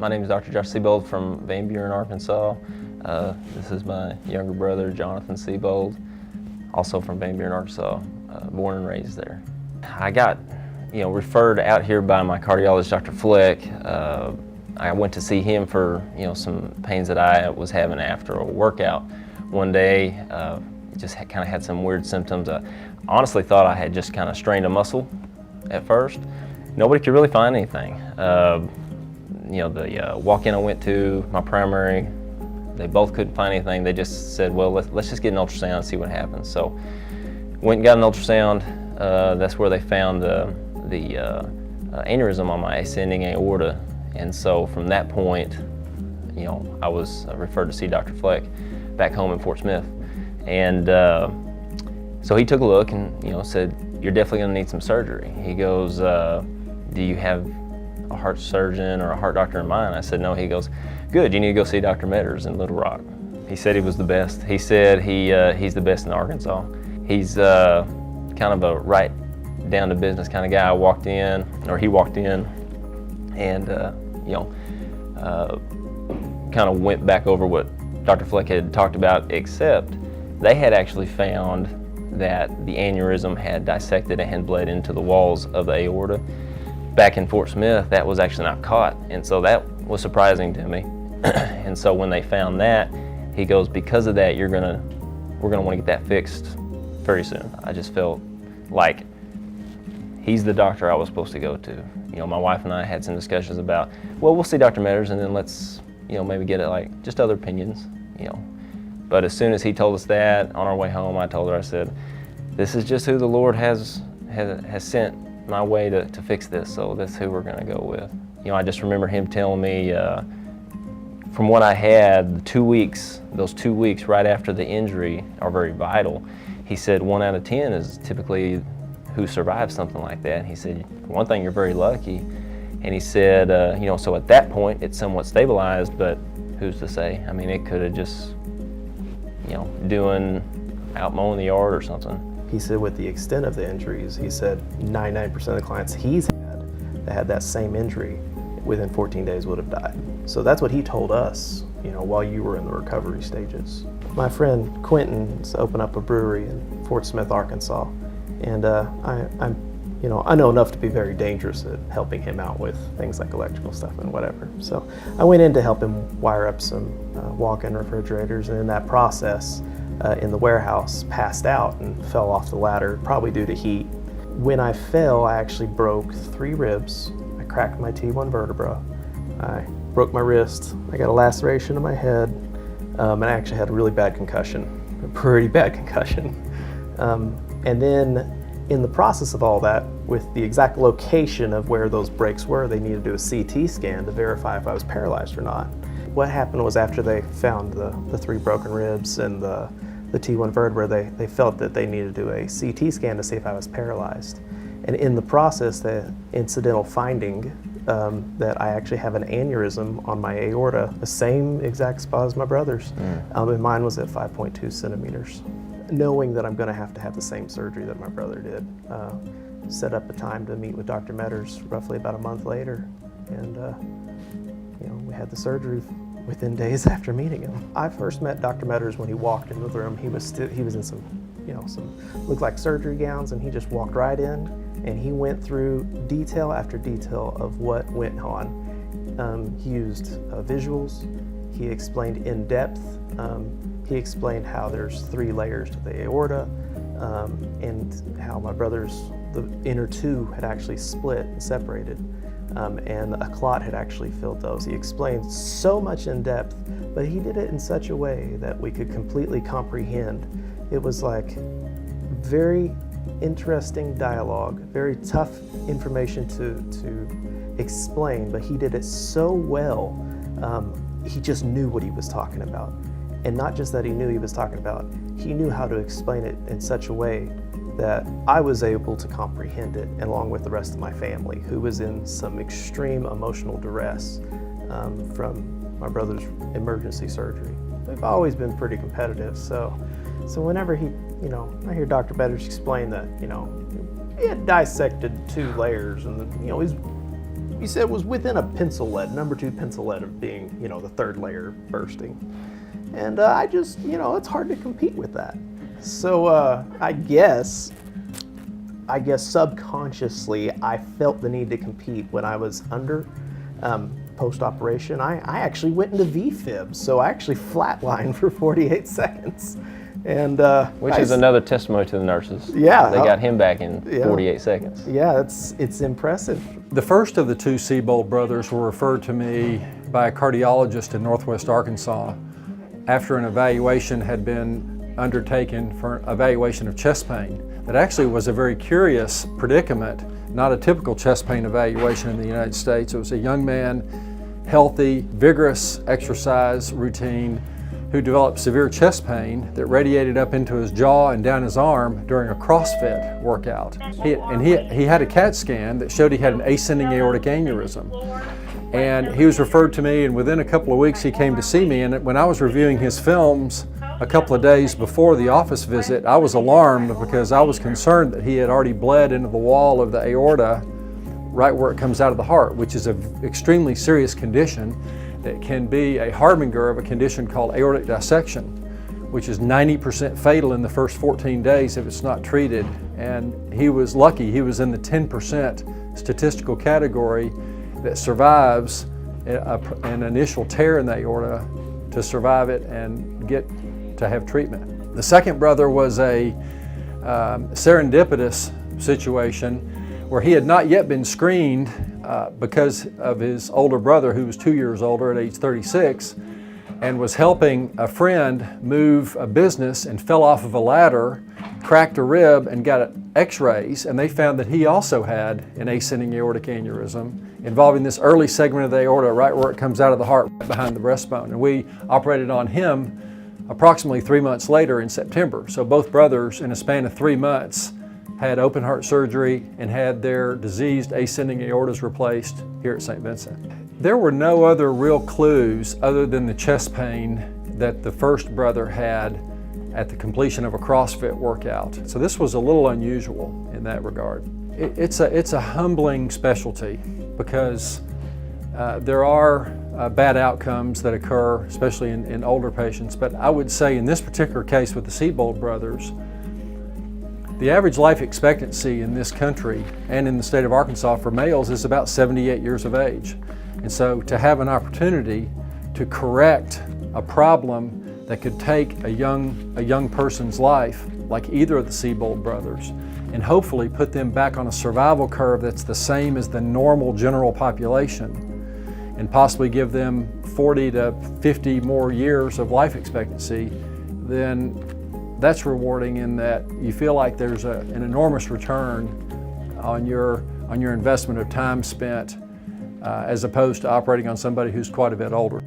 My name is Dr. Josh Seubold from Van Buren, Arkansas. This is my younger brother, Jonathan Seubold, also from Van Buren, Arkansas, born and raised there. I got referred out here by my cardiologist, Dr. Fleck. I went to see him for some pains that I was having after a workout one day. Just kind of had some weird symptoms. I honestly thought I had just kind of strained a muscle at first. Nobody could really find anything. The walk-in I went to, my primary, they both couldn't find anything. They just said, well, let's just get an ultrasound and see what happens. So went and got an ultrasound. That's where they found the aneurysm on my ascending aorta. And so from that point, I was referred to see Dr. Fleck back home in Fort Smith. And so he took a look and said, you're definitely going to need some surgery. He goes, do you have a heart surgeon or a heart doctor in mind? I said, no. He goes, good, you need to go see Dr. Metters in Little Rock. He said he was the best. He said he's the best in Arkansas. He's kind of a right down to business kind of guy. He walked in and kind of went back over what Dr. Fleck had talked about, except they had actually found that the aneurysm had dissected and had bled into the walls of the aorta. Back in Fort Smith, that was actually not caught, and so that was surprising to me. And so when they found that, he goes, because of that, we're gonna want to get that fixed very soon. I just felt like he's the doctor I was supposed to go to. My wife and I had some discussions about, well, we'll see Dr. Metters and then let's, maybe get it just other opinions, But as soon as he told us that, on our way home, I told her, I said, this is just who the Lord has sent my way to fix this, so that's who we're gonna go with. I just remember him telling me, from what I had, those 2 weeks right after the injury are very vital. He said 1 out of 10 is typically who survives something like that. He said, one thing, you're very lucky. And he said, so at that point, it's somewhat stabilized, but who's to say? I mean, it could have just, doing out mowing the yard or something. He said with the extent of the injuries, he said 99% of the clients he's had that had that same injury within 14 days would have died. So that's what he told us, while you were in the recovery stages. My friend Quentin's opened up a brewery in Fort Smith, Arkansas, and I know enough to be very dangerous at helping him out with things like electrical stuff and whatever. So I went in to help him wire up some walk-in refrigerators, and in that process, in the warehouse, passed out and fell off the ladder, probably due to heat. When I fell, I actually broke 3 ribs. I cracked my T1 vertebra. I broke my wrist. I got a laceration in my head, and I actually had a really bad concussion, a pretty bad concussion. And then in the process of all that, with the exact location of where those breaks were, they needed to do a CT scan to verify if I was paralyzed or not. What happened was after they found the 3 broken ribs and the T1 vertebra, they felt that they needed to do a CT scan to see if I was paralyzed. And in the process, the incidental finding that I actually have an aneurysm on my aorta, the same exact spot as my brother's, and mine was at 5.2 centimeters. Knowing that I'm going to have the same surgery that my brother did, set up a time to meet with Dr. Metters roughly about a month later, and we had the surgery within days after meeting him. I first met Dr. Metters when he walked into the room. He was in some looked like surgery gowns, and he just walked right in, and he went through detail after detail of what went on. He used visuals. He explained in depth. He explained how there's 3 layers to the aorta, and how my the inner 2 had actually split and separated, and a clot had actually filled those. He explained so much in depth, but he did it in such a way that we could completely comprehend. It was like very interesting dialogue, very tough information to explain, but he did it so well. He just knew what he was talking about. And not just that he knew he was talking about, he knew how to explain it in such a way that I was able to comprehend it, along with the rest of my family, who was in some extreme emotional duress from my brother's emergency surgery. We've always been pretty competitive, so whenever I hear Dr. Metters explain that, he had dissected 2 layers, and he's he said was within a pencil lead, number 2 pencil lead of being, you know, the 3rd layer bursting. And I just, you know, it's hard to compete with that. So I guess subconsciously I felt the need to compete when I was under post-operation. I actually went into VFib, so I actually flatlined for 48 seconds. And which is another testimony to the nurses. Yeah. They got him back in 48 seconds. Yeah, it's impressive. The first of the 2 Seubold brothers were referred to me by a cardiologist in Northwest Arkansas after an evaluation had been undertaken for evaluation of chest pain. That actually was a very curious predicament, not a typical chest pain evaluation in the United States. It was a young man, healthy, vigorous exercise routine, who developed severe chest pain that radiated up into his jaw and down his arm during a CrossFit workout. He had a CAT scan that showed he had an ascending aortic aneurysm. And he was referred to me, and within a couple of weeks he came to see me. And when I was reviewing his films a couple of days before the office visit, I was alarmed because I was concerned that he had already bled into the wall of the aorta right where it comes out of the heart, which is an extremely serious condition that can be a harbinger of a condition called aortic dissection, which is 90% fatal in the first 14 days if it's not treated. And he was lucky, he was in the 10% statistical category that survives an initial tear in the aorta to survive it and get to have treatment. The second brother was a serendipitous situation where he had not yet been screened because of his older brother, who was 2 years older at age 36, and was helping a friend move a business and fell off of a ladder, cracked a rib, and got x-rays, and they found that he also had an ascending aortic aneurysm involving this early segment of the aorta right where it comes out of the heart, right behind the breastbone. And we operated on him approximately 3 months later in September. So both brothers, in a span of 3 months, had open heart surgery and had their diseased ascending aortas replaced here at St. Vincent. There were no other real clues other than the chest pain that the first brother had at the completion of a CrossFit workout. So this was a little unusual in that regard. It's a humbling specialty because there are bad outcomes that occur, especially in older patients. But I would say in this particular case with the Seubold brothers, the average life expectancy in this country and in the state of Arkansas for males is about 78 years of age. And so to have an opportunity to correct a problem that could take a young person's life, like either of the Seubold brothers, and hopefully put them back on a survival curve that's the same as the normal general population, and possibly give them 40 to 50 more years of life expectancy, then that's rewarding in that you feel like there's an enormous return on your investment of time spent as opposed to operating on somebody who's quite a bit older.